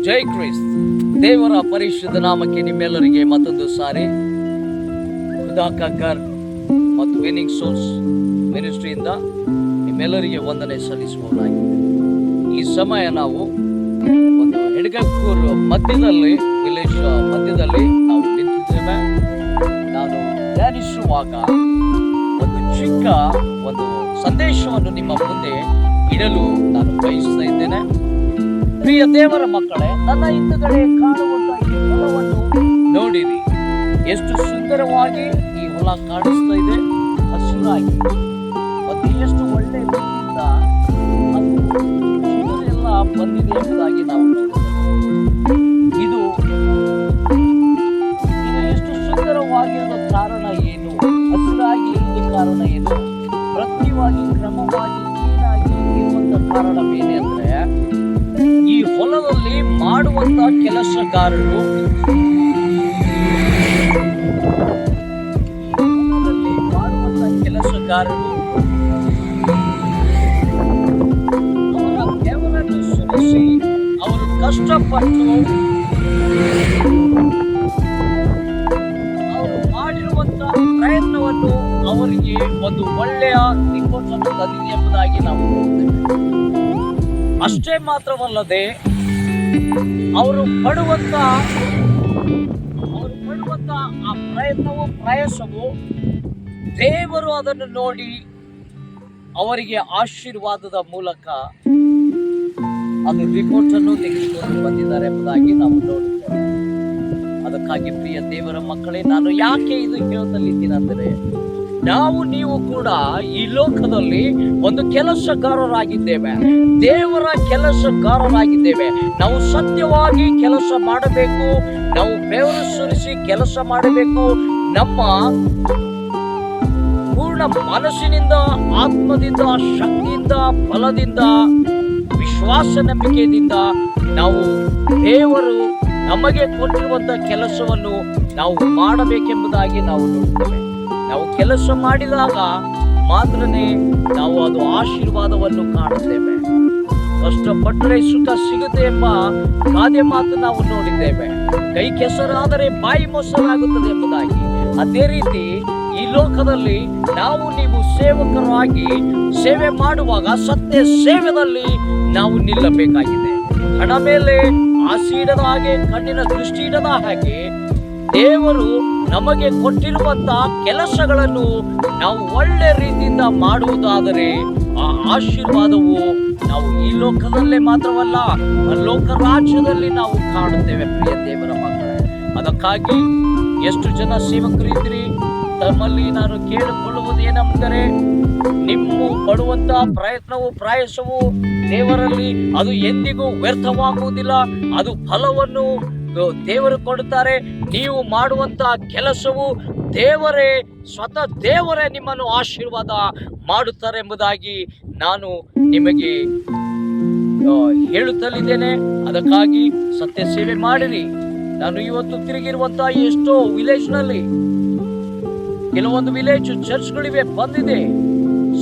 ಜೈ Christ. ದೇವರ ಪರಿಶುದ್ಧ ನಾಮಕ್ಕೆ ನಿಮ್ಮೆಲ್ಲರಿಗೆ ಮತ್ತೊಂದು ಸಾರಿ ಖುದಾಕರ್ ಮತ್ತು ವಿನ್ನಿಂಗ್ ಸೋಲ್ಸ್ ಮಿನಿಸ್ಟ್ರಿಯಿಂದ ನಿಮ್ಮೆಲ್ಲರಿಗೆ ವಂದನೆ ಸಲ್ಲಿಸುವುದಾಗಿದೆ. ಈ ಸಮಯ ನಾವು ಒಂದು ಹೆಡ್ಗಕ್ಕೂರು ಮಧ್ಯದಲ್ಲಿ ವಿಲೇಜ್ ಮಧ್ಯದಲ್ಲಿ ನಾವು ನಿಂತಿದ್ದೇವೆ. ನಾನು ಧ್ಯಾನಿಸುವಾಗ ಒಂದು ಚಿಕ್ಕ ಒಂದು ಸಂದೇಶವನ್ನು ನಿಮ್ಮ ಮುಂದೆ ಇಡಲು ನಾನು ಬಯಸ್ತಾ ಇದ್ದೇನೆ. ಪ್ರಿಯ ದೇವರ ಮಕ್ಕಳೇ, ನನ್ನ ಹಿಂದುಗಡೆ ಕಾಣುವಂತ ಈ ಹೊಲವನ್ನು ನೋಡಿರಿ. ಎಷ್ಟು ಸುಂದರವಾಗಿ ಈ ಹೊಲ ಕಾಣಿಸ್ತಾ ಇದೆ, ಹಸಿರಾಗಿ ಮತ್ತೆ ಎಷ್ಟು ಒಳ್ಳೆ ರೀತಿಯಿಂದ ಎಲ್ಲ ಬಂದಿದೆ ಎಂಬುದಾಗಿ ನಾವು ನೋಡುತ್ತೇವೆ. ಇದು ಎಷ್ಟು ಸುಂದರವಾಗಿರುವ ಕಾರಣ ಏನು, ಹಸಿರಾಗಿ ಇರುವ ಕಾರಣ ಏನು, ಪ್ರತಿವಾಗಿ ಕ್ರಮವಾಗಿ ಕ್ಲೀನಾಗಿ ಇರುವಂತ ಕಾರಣವೇನೆ ಅಂದ್ರೆ ಈ ಹೊಲದಲ್ಲಿ ಮಾಡುವಂತ ಕೆಲಸಗಾರರು ಅವರ ಬೆವರನ್ನು ಸುರಿಸಿ ಅವರು ಕಷ್ಟಪಟ್ಟು ಅವರು ಮಾಡಿರುವಂತ ಪ್ರಯತ್ನವನ್ನು ಅವರಿಗೆ ಒಂದು ಒಳ್ಳೆಯ ರಿಪೋರ್ಟ್ ಅನ್ನು ತಂದಿದೆ ಎಂಬುದಾಗಿ ನಾವು ನೋಡ್ತೇವೆ. ಅಷ್ಟೇ ಮಾತ್ರವಲ್ಲದೆ ಅವರು ಪಡುವಂತ ಆ ಪ್ರಯತ್ನವು ಪ್ರಯಾಸವು ದೇವರು ಅದನ್ನು ನೋಡಿ ಅವರಿಗೆ ಆಶೀರ್ವಾದದ ಮೂಲಕ ಅದು ರಿಪೋರ್ಟ್ ಅನ್ನು ತೆಗೆದುಕೊಂಡು ಬಂದಿದ್ದಾರೆ ಎಂಬುದಾಗಿ ನಾವು ನೋಡುತ್ತೇವೆ. ಅದಕ್ಕಾಗಿ ಪ್ರಿಯ ದೇವರ ಮಕ್ಕಳೇ, ನಾನು ಯಾಕೆ ಇದು ಹೇಳುತ್ತಲಿದ್ದೀನಿ ಅಂದರೆ, ನಾವು ನೀವು ಕೂಡ ಈ ಲೋಕದಲ್ಲಿ ಒಂದು ಕೆಲಸಗಾರರಾಗಿದ್ದೇವೆ, ದೇವರ ಕೆಲಸಗಾರರಾಗಿದ್ದೇವೆ. ನಾವು ಸತ್ಯವಾಗಿ ಕೆಲಸ ಮಾಡಬೇಕು, ನಾವು ಬೆವರು ಸುರಿಸಿ ಕೆಲಸ ಮಾಡಬೇಕು. ನಮ್ಮ ಪೂರ್ಣ ಮನಸ್ಸಿನಿಂದ, ಆತ್ಮದಿಂದ, ಶಕ್ತಿಯಿಂದ, ಬಲದಿಂದ, ವಿಶ್ವಾಸ ನಂಬಿಕೆಯಿಂದ ನಾವು ದೇವರು ನಮಗೆ ಕೊಟ್ಟಿರುವಂತಹ ಕೆಲಸವನ್ನು ನಾವು ಮಾಡಬೇಕೆಂಬುದಾಗಿ ನಾವು ನೋಡ್ತೇವೆ. ನಾವು ಕೆಲಸ ಮಾಡಿದಾಗ ಮಾತ್ರನೇ ನಾವು ಅದು ಆಶೀರ್ವಾದವನ್ನು ಕಾಣುತ್ತೇವೆ. ಕಷ್ಟಪಟ್ಟರೆ ಸುಖ ಸಿಗುತ್ತೆ ಎಂಬ ಗಾದೆ ಮಾತು ನಾವು ನೋಡಿದ್ದೇವೆ. ಕೈ ಕೆಸರಾದರೆ ಬಾಯಿ ಮೊಸರಾಗುತ್ತದೆ ಎಂಬುದಾಗಿ. ಅದೇ ರೀತಿ ಈ ಲೋಕದಲ್ಲಿ ನಾವು ನೀವು ಸೇವಕರಾಗಿ ಸೇವೆ ಮಾಡುವಾಗ ಸತ್ಯ ಸೇವೆಯಲ್ಲಿ ನಾವು ನಿಲ್ಲಬೇಕಾಗಿದೆ. ಹಣ ಮೇಲೆ ಆಸೆ ಇಡದ ಹಾಗೆ, ಕಣ್ಣಿನ ದೃಷ್ಟಿ ಇಡದ ಹಾಗೆ, ದೇವರು ನಮಗೆ ಕೊಟ್ಟಿರುವಂತಹ ಕೆಲಸಗಳನ್ನು ನಾವು ಒಳ್ಳೆ ರೀತಿಯಿಂದ ಮಾಡುವುದಾದರೆ ಆ ಆಶೀರ್ವಾದವು ನಾವು ಈ ಲೋಕದಲ್ಲೇ ಮಾತ್ರವಲ್ಲ, ಲೋಕ ರಾಜ್ಯದಲ್ಲಿ ನಾವು ಕಾಣುತ್ತೇವೆ. ಪ್ರಿಯ ದೇವರ ಮಕ್ಕಳೇ, ಅದಕ್ಕಾಗಿ ಎಷ್ಟು ಜನ ಸೇವಕರಿದ್ದೀರಿ, ತಮ್ಮಲ್ಲಿ ನಾನು ಕೇಳಿಕೊಳ್ಳುವುದು ಏನೆಂದರೆ, ನಿಮ್ಮ ಪಡುವಂತಹ ಪ್ರಯತ್ನವು ಪ್ರಯಾಸವು ದೇವರಲ್ಲಿ ಅದು ಎಂದಿಗೂ ವ್ಯರ್ಥವಾಗುವುದಿಲ್ಲ. ಅದು ಫಲವನ್ನು ದೇವರು ಕೊಡುತ್ತಾರೆ. ನೀವು ಮಾಡುವಂತಹ ಕೆಲಸವು ದೇವರೇ, ಸ್ವತಃ ದೇವರೇ ನಿಮ್ಮನ್ನು ಆಶೀರ್ವಾದ ಮಾಡುತ್ತಾರೆ ಎಂಬುದಾಗಿ ನಾನು ನಿಮಗೆ ಹೇಳುತ್ತಲಿದ್ದೇನೆ. ಅದಕ್ಕಾಗಿ ಸತ್ಯ ಸೇವೆ ಮಾಡಿರಿ. ನಾನು ಇವತ್ತು ತಿರುಗಿರುವಂತಹ ಎಷ್ಟೋ ವಿಲೇಜ್ನಲ್ಲಿ ಕೆಲವೊಂದು ವಿಲೇಜ್ ಚರ್ಚ್ಗಳಿವೆ, ಬಂದಿದೆ,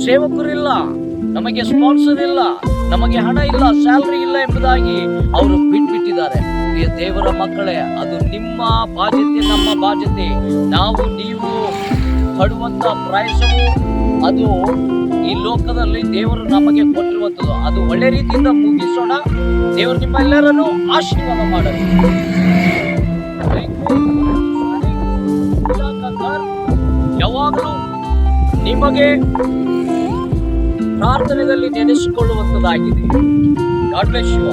ಸೇವಕರಿಲ್ಲ, ನಮಗೆ ಸ್ಪಾನ್ಸರ್ ಇಲ್ಲ, ನಮಗೆ ಹಣ ಇಲ್ಲ, ಸ್ಯಾಲರಿ ಇಲ್ಲ ಎಂಬುದಾಗಿ ಅವರು ಬಿಟ್ಟಿದ್ದಾರೆ. ದೇವರ ಮಕ್ಕಳೇ, ಅದು ನಿಮ್ಮ ಬಾಧ್ಯತೆ, ನಮ್ಮ ಬಾಧ್ಯತೆ. ನಾವು ನೀವು ಪಡುವಂತ ಪ್ರಯಾಸವು ಅದು ಈ ಲೋಕದಲ್ಲಿ ದೇವರು ನಮಗೆ ಕೊಟ್ಟಿರುವಂಥದ್ದು. ಅದು ಒಳ್ಳೆ ರೀತಿಯಿಂದ ಮುಗಿಸೋಣ. ದೇವರು ನಿಮ್ಮೆಲ್ಲರನ್ನು ಆಶೀರ್ವಾದ ಮಾಡಲಿ. ಯಾವಾಗಲೂ ನಿಮಗೆ ಪ್ರಾರ್ಥನೆಯಲ್ಲಿ ನೆನೆಸಿಕೊಳ್ಳುವಂಥದ್ದಾಗಿದೆ. God bless you.